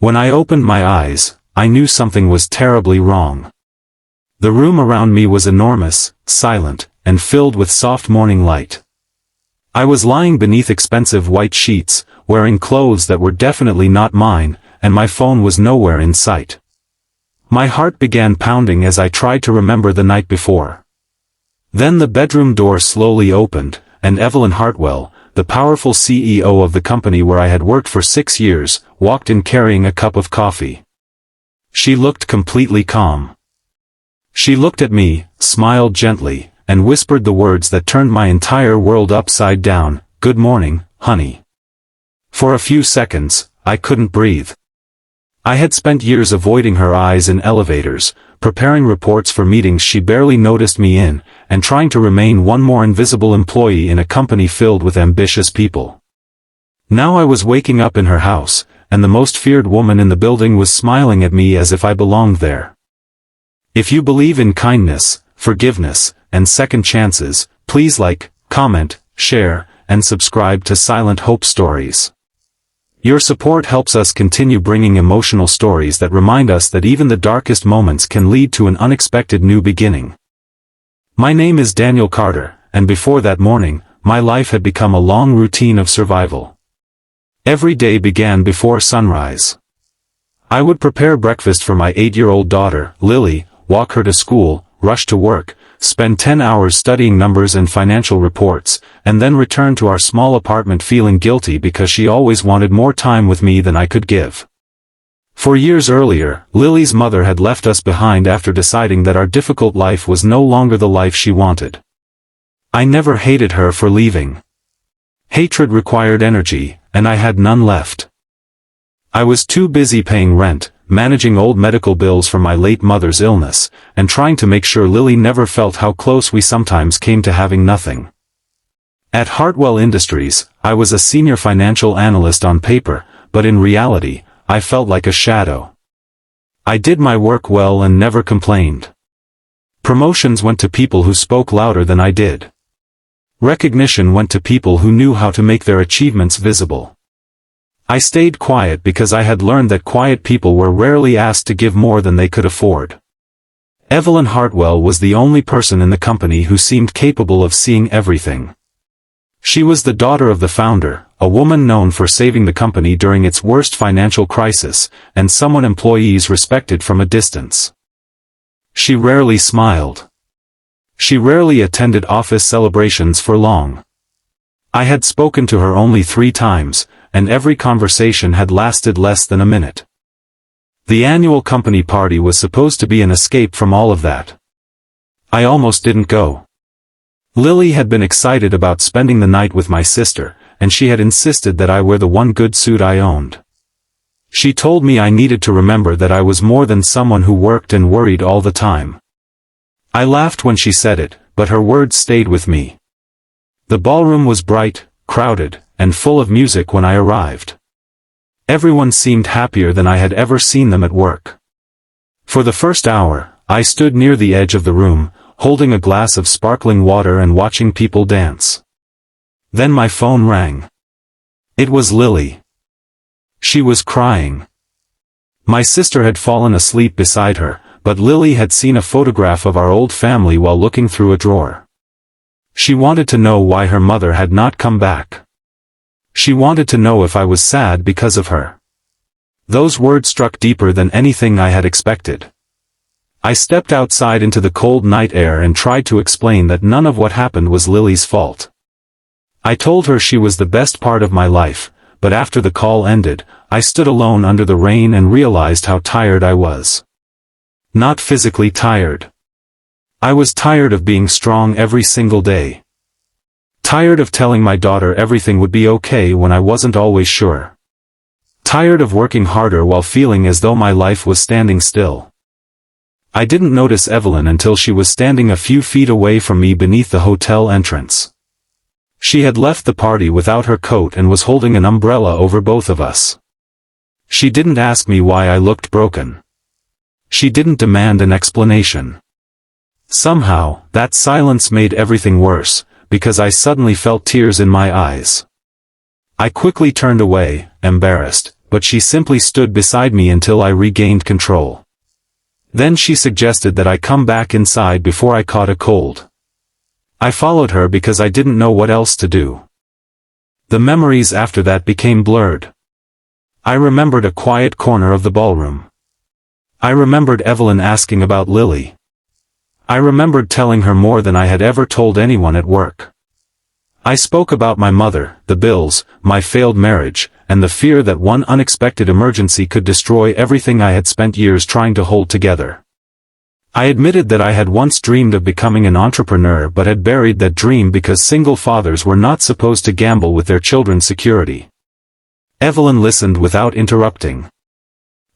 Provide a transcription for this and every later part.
When I opened my eyes, I knew something was terribly wrong. The room around me was enormous, silent, and filled with soft morning light. I was lying beneath expensive white sheets, wearing clothes that were definitely not mine, and my phone was nowhere in sight. My heart began pounding as I tried to remember the night before. Then the bedroom door slowly opened, and Evelyn Hartwell, the powerful CEO of the company where I had worked for 6 years, walked in carrying a cup of coffee. She looked completely calm. She looked at me, smiled gently, and whispered the words that turned my entire world upside down, "Good morning, honey." For a few seconds, I couldn't breathe. I had spent years avoiding her eyes in elevators, preparing reports for meetings she barely noticed me in, and trying to remain one more invisible employee in a company filled with ambitious people. Now I was waking up in her house, and the most feared woman in the building was smiling at me as if I belonged there. If you believe in kindness, forgiveness, and second chances, please like, comment, share, and subscribe to Silent Hope Stories. Your support helps us continue bringing emotional stories that remind us that even the darkest moments can lead to an unexpected new beginning. My name is Daniel Carter, and before that morning, my life had become a long routine of survival. Every day began before sunrise. I would prepare breakfast for my 8-year-old daughter, Lily, walk her to school, rush to work, spend 10 hours studying numbers and financial reports, and then return to our small apartment feeling guilty because she always wanted more time with me than I could give. 4 years earlier, Lily's mother had left us behind after deciding that our difficult life was no longer the life she wanted. I never hated her for leaving. Hatred required energy, and I had none left. I was too busy paying rent, managing old medical bills from my late mother's illness, and trying to make sure Lily never felt how close we sometimes came to having nothing. At Hartwell Industries, I was a senior financial analyst on paper, but in reality, I felt like a shadow. I did my work well and never complained. Promotions went to people who spoke louder than I did. Recognition went to people who knew how to make their achievements visible. I stayed quiet because I had learned that quiet people were rarely asked to give more than they could afford. Evelyn Hartwell was the only person in the company who seemed capable of seeing everything. She was the daughter of the founder, a woman known for saving the company during its worst financial crisis, and someone employees respected from a distance. She rarely smiled. She rarely attended office celebrations for long. I had spoken to her only 3 times, and every conversation had lasted less than a minute. The annual company party was supposed to be an escape from all of that. I almost didn't go. Lily had been excited about spending the night with my sister, and she had insisted that I wear the one good suit I owned. She told me I needed to remember that I was more than someone who worked and worried all the time. I laughed when she said it, but her words stayed with me. The ballroom was bright, crowded, and full of music when I arrived. Everyone seemed happier than I had ever seen them at work. For the first hour, I stood near the edge of the room, holding a glass of sparkling water and watching people dance. Then my phone rang. It was Lily. She was crying. My sister had fallen asleep beside her, but Lily had seen a photograph of our old family while looking through a drawer. She wanted to know why her mother had not come back. She wanted to know if I was sad because of her. Those words struck deeper than anything I had expected. I stepped outside into the cold night air and tried to explain that none of what happened was Lily's fault. I told her she was the best part of my life, but after the call ended, I stood alone under the rain and realized how tired I was. Not physically tired. I was tired of being strong every single day. Tired of telling my daughter everything would be okay when I wasn't always sure. Tired of working harder while feeling as though my life was standing still. I didn't notice Evelyn until she was standing a few feet away from me beneath the hotel entrance. She had left the party without her coat and was holding an umbrella over both of us. She didn't ask me why I looked broken. She didn't demand an explanation. Somehow, that silence made everything worse, because I suddenly felt tears in my eyes. I quickly turned away, embarrassed, but she simply stood beside me until I regained control. Then she suggested that I come back inside before I caught a cold. I followed her because I didn't know what else to do. The memories after that became blurred. I remembered a quiet corner of the ballroom. I remembered Evelyn asking about Lily. I remembered telling her more than I had ever told anyone at work. I spoke about my mother, the bills, my failed marriage, and the fear that one unexpected emergency could destroy everything I had spent years trying to hold together. I admitted that I had once dreamed of becoming an entrepreneur but had buried that dream because single fathers were not supposed to gamble with their children's security. Evelyn listened without interrupting.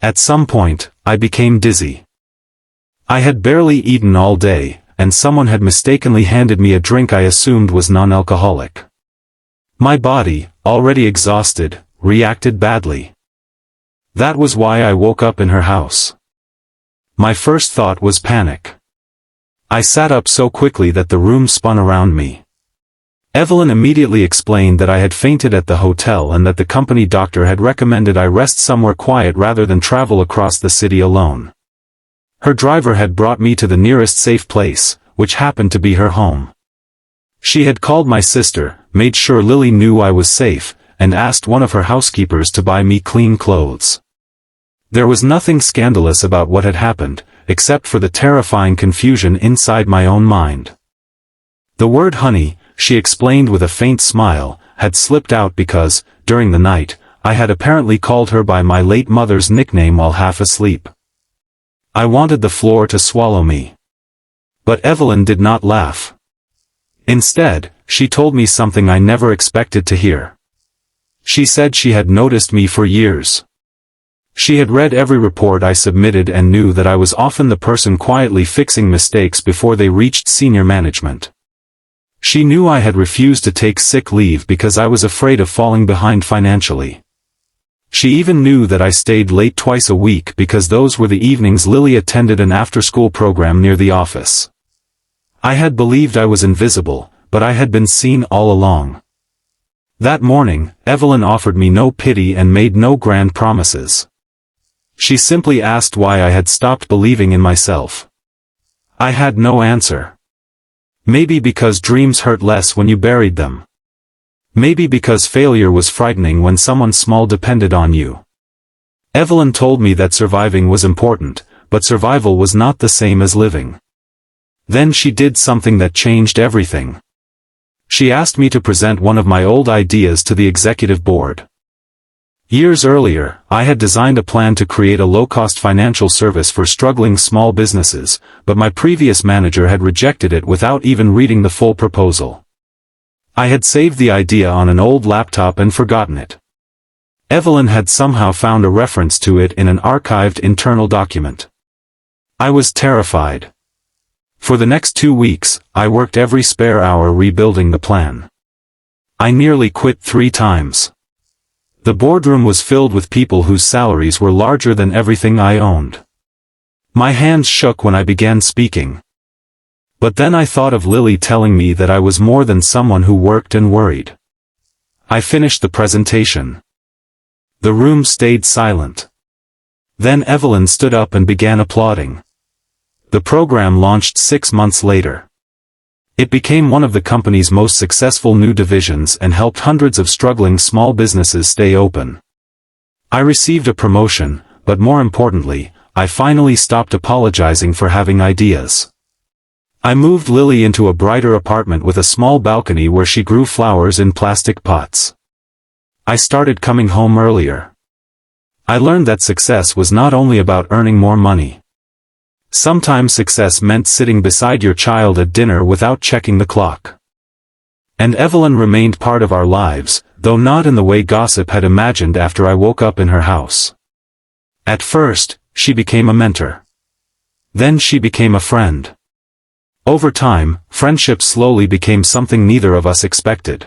At some point, I became dizzy. I had barely eaten all day, and someone had mistakenly handed me a drink I assumed was non-alcoholic. My body, already exhausted, reacted badly. That was why I woke up in her house. My first thought was panic. I sat up so quickly that the room spun around me. Evelyn immediately explained that I had fainted at the hotel and that the company doctor had recommended I rest somewhere quiet rather than travel across the city alone. Her driver had brought me to the nearest safe place, which happened to be her home. She had called my sister, made sure Lily knew I was safe, and asked one of her housekeepers to buy me clean clothes. There was nothing scandalous about what had happened, except for the terrifying confusion inside my own mind. The word honey, she explained with a faint smile, had slipped out because, during the night, I had apparently called her by my late mother's nickname while half asleep. I wanted the floor to swallow me. But Evelyn did not laugh. Instead, she told me something I never expected to hear. She said she had noticed me for years. She had read every report I submitted and knew that I was often the person quietly fixing mistakes before they reached senior management. She knew I had refused to take sick leave because I was afraid of falling behind financially. She even knew that I stayed late twice a week because those were the evenings Lily attended an after-school program near the office. I had believed I was invisible, but I had been seen all along. That morning, Evelyn offered me no pity and made no grand promises. She simply asked why I had stopped believing in myself. I had no answer. Maybe because dreams hurt less when you buried them. Maybe because failure was frightening when someone small depended on you. Evelyn told me that surviving was important, but survival was not the same as living. Then she did something that changed everything. She asked me to present one of my old ideas to the executive board. Years earlier, I had designed a plan to create a low-cost financial service for struggling small businesses, but my previous manager had rejected it without even reading the full proposal. I had saved the idea on an old laptop and forgotten it. Evelyn had somehow found a reference to it in an archived internal document. I was terrified. For the next 2 weeks, I worked every spare hour rebuilding the plan. I nearly quit 3 times. The boardroom was filled with people whose salaries were larger than everything I owned. My hands shook when I began speaking. But then I thought of Lily telling me that I was more than someone who worked and worried. I finished the presentation. The room stayed silent. Then Evelyn stood up and began applauding. The program launched 6 months later. It became one of the company's most successful new divisions and helped hundreds of struggling small businesses stay open. I received a promotion, but more importantly, I finally stopped apologizing for having ideas. I moved Lily into a brighter apartment with a small balcony where she grew flowers in plastic pots. I started coming home earlier. I learned that success was not only about earning more money. Sometimes success meant sitting beside your child at dinner without checking the clock. And Evelyn remained part of our lives, though not in the way gossip had imagined after I woke up in her house. At first, she became a mentor. Then she became a friend. Over time, friendship slowly became something neither of us expected.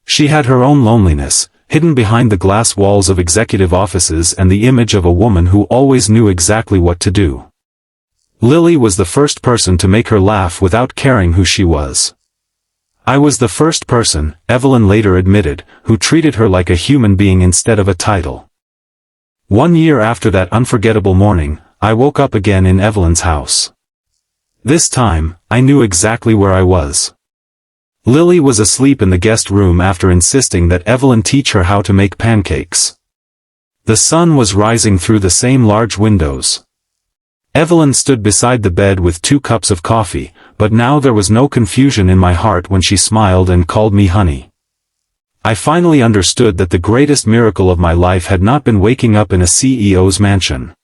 She had her own loneliness, hidden behind the glass walls of executive offices and the image of a woman who always knew exactly what to do. Lily was the first person to make her laugh without caring who she was. I was the first person, Evelyn later admitted, who treated her like a human being instead of a title. 1 year after that unforgettable morning, I woke up again in Evelyn's house. This time, I knew exactly where I was. Lily was asleep in the guest room after insisting that Evelyn teach her how to make pancakes. The sun was rising through the same large windows. Evelyn stood beside the bed with 2 cups of coffee, but now there was no confusion in my heart when she smiled and called me honey. I finally understood that the greatest miracle of my life had not been waking up in a CEO's mansion.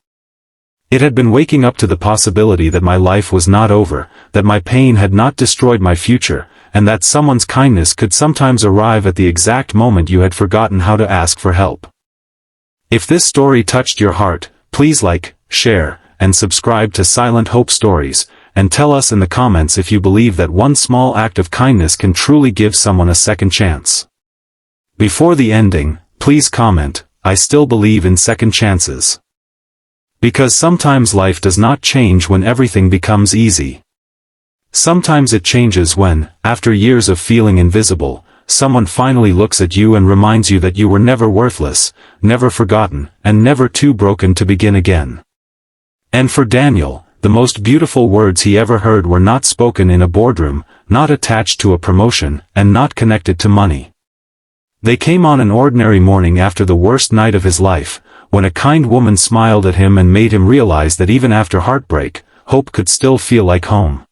It had been waking up to the possibility that my life was not over, that my pain had not destroyed my future, and that someone's kindness could sometimes arrive at the exact moment you had forgotten how to ask for help. If this story touched your heart, please like, share, and subscribe to Silent Hope Stories, and tell us in the comments if you believe that one small act of kindness can truly give someone a second chance. Before the ending, please comment, I still believe in second chances. Because sometimes life does not change when everything becomes easy. Sometimes it changes when, after years of feeling invisible, someone finally looks at you and reminds you that you were never worthless, never forgotten, and never too broken to begin again. And for Daniel, the most beautiful words he ever heard were not spoken in a boardroom, not attached to a promotion, and not connected to money. They came on an ordinary morning after the worst night of his life, when a kind woman smiled at him and made him realize that even after heartbreak, hope could still feel like home.